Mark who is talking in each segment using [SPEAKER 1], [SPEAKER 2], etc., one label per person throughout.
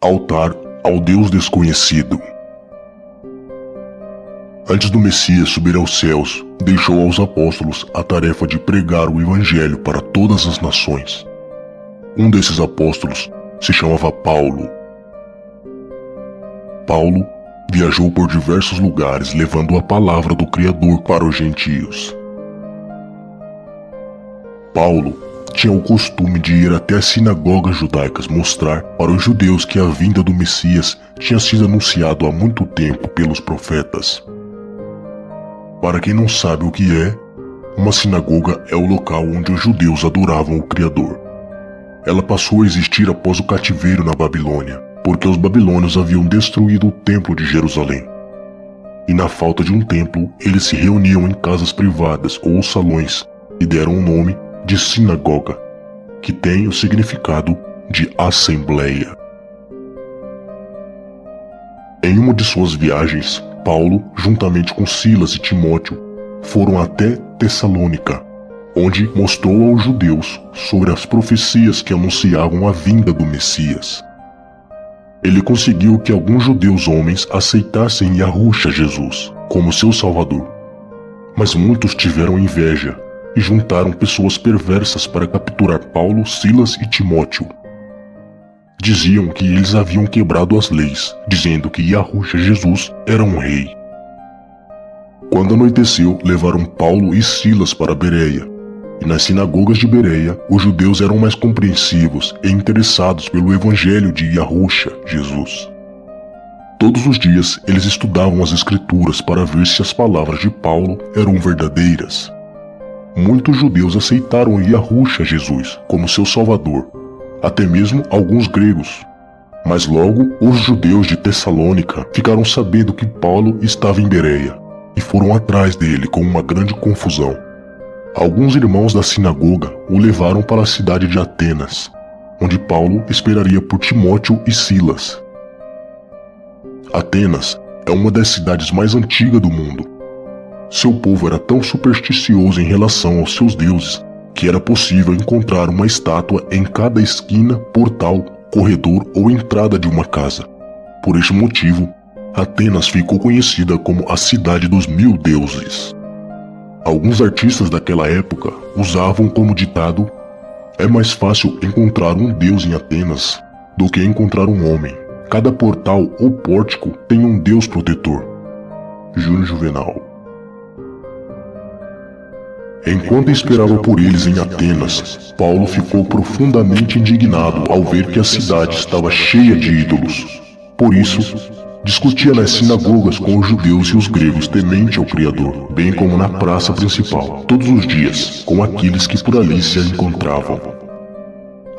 [SPEAKER 1] Altar ao Deus desconhecido. Antes do Messias subir aos céus, deixou aos apóstolos a tarefa de pregar o Evangelho para todas as nações. Um desses apóstolos se chamava Paulo. Paulo viajou por diversos lugares levando a palavra do Criador para os gentios. Paulo tinha o costume de ir até as sinagogas judaicas mostrar para os judeus que a vinda do Messias tinha sido anunciado há muito tempo pelos profetas. Para quem não sabe o que é, uma sinagoga é o local onde os judeus adoravam o Criador. Ela passou a existir após o cativeiro na Babilônia, porque os babilônios haviam destruído o templo de Jerusalém. E na falta de um templo, eles se reuniam em casas privadas ou salões e deram o nome de sinagoga, que tem o significado de assembleia. Em uma de suas viagens, Paulo, juntamente com Silas e Timóteo, foram até Tessalônica, onde mostrou aos judeus sobre as profecias que anunciavam a vinda do Messias. Ele conseguiu que alguns judeus homens aceitassem Yahushua Jesus como seu Salvador, mas muitos tiveram inveja e juntaram pessoas perversas para capturar Paulo, Silas e Timóteo. Diziam que eles haviam quebrado as leis, dizendo que Yahushua Jesus era um rei. Quando anoiteceu, levaram Paulo e Silas para Bereia, e nas sinagogas de Bereia, os judeus eram mais compreensivos e interessados pelo evangelho de Yahushua Jesus. Todos os dias, eles estudavam as escrituras para ver se as palavras de Paulo eram verdadeiras. Muitos judeus aceitaram Yahushua Jesus como seu salvador, até mesmo alguns gregos. Mas logo os judeus de Tessalônica ficaram sabendo que Paulo estava em Bereia e foram atrás dele com uma grande confusão. Alguns irmãos da sinagoga o levaram para a cidade de Atenas, onde Paulo esperaria por Timóteo e Silas. Atenas é uma das cidades mais antigas do mundo. Seu povo era tão supersticioso em relação aos seus deuses que era possível encontrar uma estátua em cada esquina, portal, corredor ou entrada de uma casa. Por este motivo, Atenas ficou conhecida como a cidade dos 1000 deuses. Alguns artistas daquela época usavam como ditado: é mais fácil encontrar um deus em Atenas do que encontrar um homem. Cada portal ou pórtico tem um deus protetor. Júnior Juvenal. Enquanto esperava por eles em Atenas, Paulo ficou profundamente indignado ao ver que a cidade estava cheia de ídolos. Por isso, discutia nas sinagogas com os judeus e os gregos temente ao Criador, bem como na praça principal, todos os dias, com aqueles que por ali se encontravam.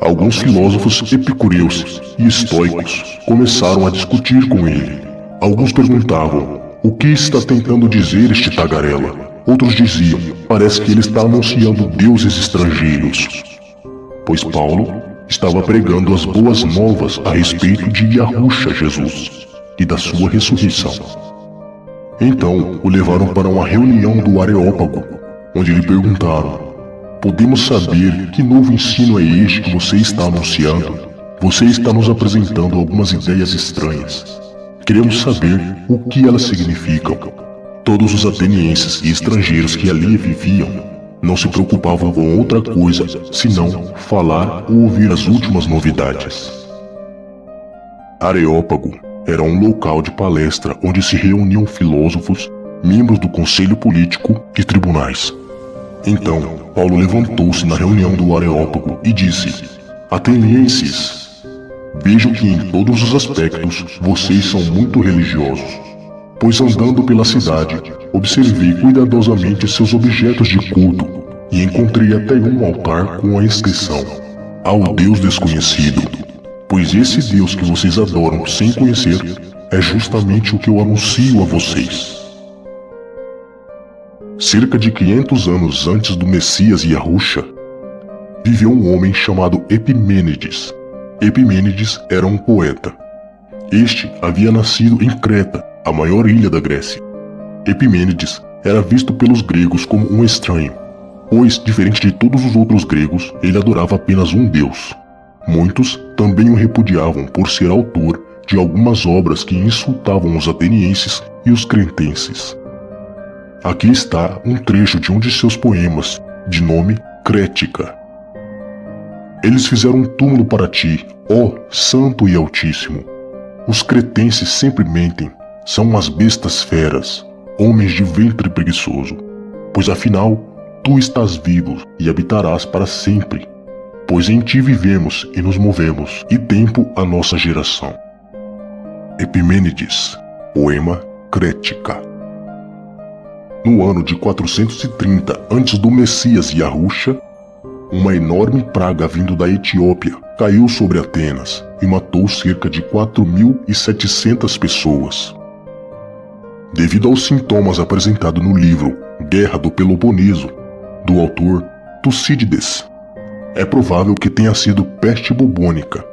[SPEAKER 1] Alguns filósofos epicureus e estoicos começaram a discutir com ele. Alguns perguntavam: o que está tentando dizer este tagarela? Outros diziam: parece que ele está anunciando deuses estrangeiros. Pois Paulo estava pregando as boas novas a respeito de Yahushua Jesus e da sua ressurreição. Então o levaram para uma reunião do Areópago, onde lhe perguntaram: podemos saber que novo ensino é este que você está anunciando? Você está nos apresentando algumas ideias estranhas. Queremos saber o que elas significam. Todos os atenienses e estrangeiros que ali viviam não se preocupavam com outra coisa senão falar ou ouvir as últimas novidades. Areópago era um local de palestra onde se reuniam filósofos, membros do conselho político e tribunais. Então, Paulo levantou-se na reunião do Areópago e disse: atenienses, vejo que em todos os aspectos vocês são muito religiosos. Pois andando pela cidade, observei cuidadosamente seus objetos de culto e encontrei até um altar com a inscrição: ao Deus desconhecido. Pois esse Deus que vocês adoram sem conhecer é justamente o que eu anuncio a vocês. Cerca de 500 anos antes do Messias Yahushua, viveu um homem chamado Epimênides. Epimênides era um poeta. Este havia nascido em Creta, a maior ilha da Grécia. Epimênides era visto pelos gregos como um estranho, pois, diferente de todos os outros gregos, ele adorava apenas um deus. Muitos também o repudiavam por ser autor de algumas obras que insultavam os atenienses e os cretenses. Aqui está um trecho de um de seus poemas, de nome Crética. Eles fizeram um túmulo para ti, ó Santo e Altíssimo. Os cretenses sempre mentem, são umas bestas feras, homens de ventre preguiçoso. Pois afinal, tu estás vivo e habitarás para sempre. Pois em ti vivemos e nos movemos, e tempo a nossa geração. Epimênides, poema Crética. No ano de 430 antes do Messias Yahusha, uma enorme praga vindo da Etiópia caiu sobre Atenas e matou cerca de 4.700 pessoas. Devido aos sintomas apresentados no livro Guerra do Peloponeso, do autor Tucídides, é provável que tenha sido peste bubônica,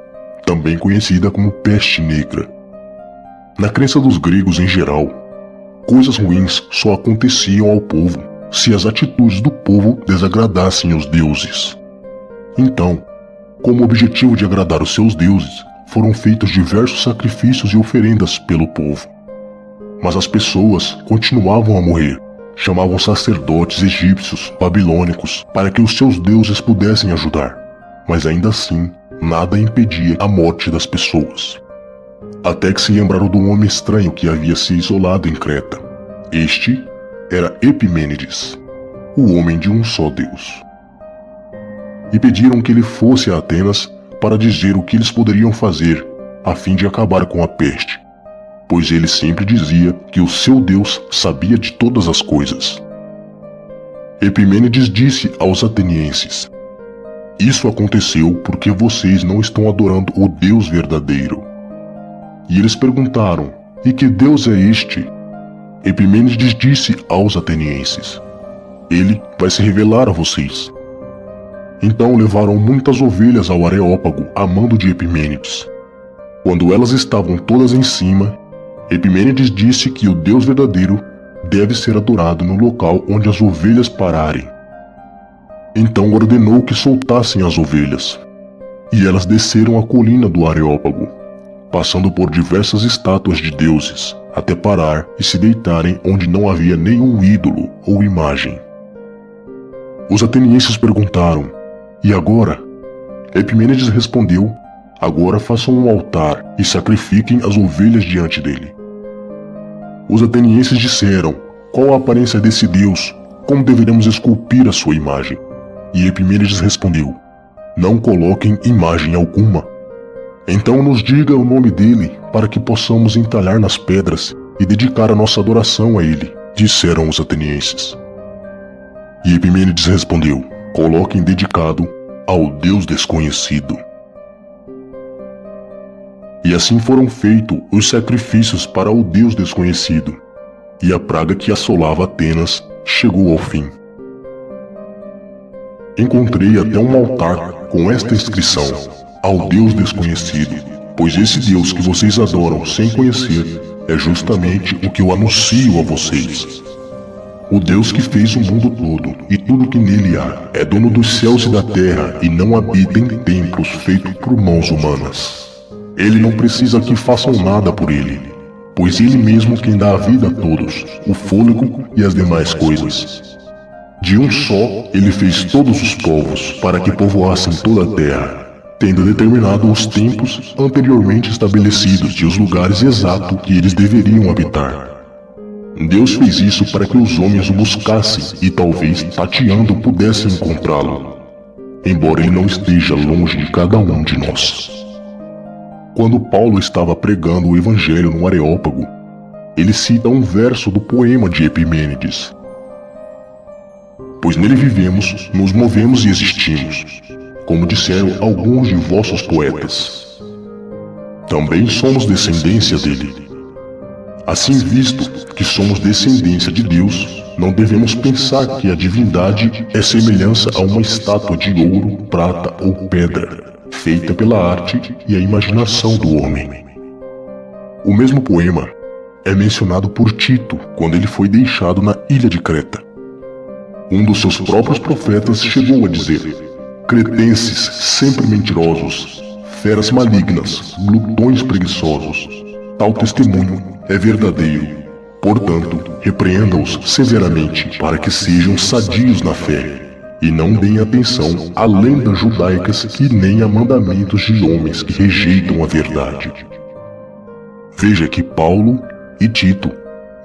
[SPEAKER 1] também conhecida como peste negra. Na crença dos gregos em geral, coisas ruins só aconteciam ao povo se as atitudes do povo desagradassem os deuses. Então, como objetivo de agradar os seus deuses, foram feitos diversos sacrifícios e oferendas pelo povo. Mas as pessoas continuavam a morrer. Chamavam sacerdotes egípcios, babilônicos, para que os seus deuses pudessem ajudar. Mas ainda assim, nada impedia a morte das pessoas. Até que se lembraram de um homem estranho que havia se isolado em Creta. Este era Epimênides, o homem de um só Deus. E pediram que ele fosse a Atenas para dizer o que eles poderiam fazer a fim de acabar com a peste, pois ele sempre dizia que o seu Deus sabia de todas as coisas. Epimênides disse aos atenienses: isso aconteceu porque vocês não estão adorando o Deus verdadeiro. E eles perguntaram: e que Deus é este? Epimênides disse aos atenienses: ele vai se revelar a vocês. Então levaram muitas ovelhas ao Areópago a mando de Epimênides. Quando elas estavam todas em cima, Epimênides disse que o Deus verdadeiro deve ser adorado no local onde as ovelhas pararem. Então ordenou que soltassem as ovelhas, e elas desceram a colina do Areópago, passando por diversas estátuas de deuses, até parar e se deitarem onde não havia nenhum ídolo ou imagem. Os atenienses perguntaram: e agora? Epimênides respondeu: agora façam um altar e sacrifiquem as ovelhas diante dele. Os atenienses disseram: qual a aparência desse Deus? Como deveremos esculpir a sua imagem? E Epimênides respondeu: não coloquem imagem alguma. Então nos diga o nome dele, para que possamos entalhar nas pedras e dedicar a nossa adoração a ele, disseram os atenienses. E Epimênides respondeu: coloquem dedicado ao Deus desconhecido. E assim foram feitos os sacrifícios para o Deus desconhecido, e a praga que assolava Atenas chegou ao fim. Encontrei até um altar com esta inscrição: ao Deus desconhecido, pois esse Deus que vocês adoram sem conhecer é justamente o que eu anuncio a vocês. O Deus que fez o mundo todo e tudo que nele há é dono dos céus e da terra e não habita em templos feitos por mãos humanas. Ele não precisa que façam nada por ele, pois ele mesmo quem dá a vida a todos, o fôlego e as demais coisas. De um só, ele fez todos os povos para que povoassem toda a terra, tendo determinado os tempos anteriormente estabelecidos e os lugares exatos que eles deveriam habitar. Deus fez isso para que os homens o buscassem e talvez tateando pudessem encontrá-lo, embora ele não esteja longe de cada um de nós. Quando Paulo estava pregando o Evangelho no Areópago, ele cita um verso do poema de Epimênides: pois nele vivemos, nos movemos e existimos, como disseram alguns de vossos poetas. Também somos descendência dele. Assim, visto que somos descendência de Deus, não devemos pensar que a divindade é semelhança a uma estátua de ouro, prata ou pedra, feita pela arte e a imaginação do homem. O mesmo poema é mencionado por Tito quando ele foi deixado na ilha de Creta. Um dos seus próprios profetas chegou a dizer: cretenses sempre mentirosos, feras malignas, glutões preguiçosos. Tal testemunho é verdadeiro. Portanto, repreenda-os severamente para que sejam sadios na fé e não deem atenção a lendas judaicas e nem a mandamentos de homens que rejeitam a verdade. Veja que Paulo e Tito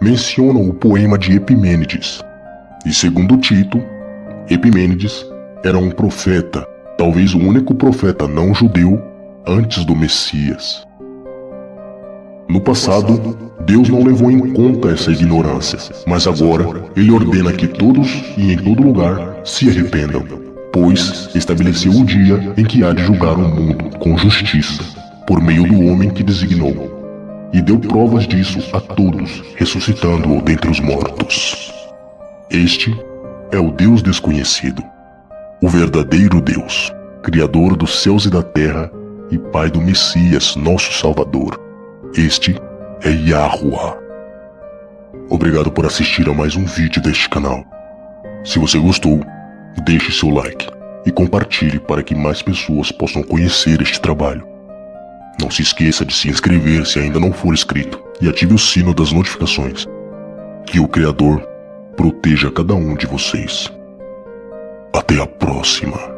[SPEAKER 1] mencionam o poema de Epimênides. E segundo Tito, Epimênides era um profeta, talvez o único profeta não judeu antes do Messias. No passado, Deus não levou em conta essa ignorância, mas agora Ele ordena que todos e em todo lugar se arrependam, pois estabeleceu o dia em que há de julgar o mundo com justiça, por meio do homem que designou, e deu provas disso a todos, ressuscitando-o dentre os mortos. Este é o Deus desconhecido, o verdadeiro Deus, Criador dos céus e da terra e Pai do Messias, nosso Salvador. Este é Yahuwah. Obrigado por assistir a mais um vídeo deste canal. Se você gostou, deixe seu like e compartilhe para que mais pessoas possam conhecer este trabalho. Não se esqueça de se inscrever se ainda não for inscrito e ative o sino das notificações. Que o Criador proteja cada um de vocês. Até a próxima.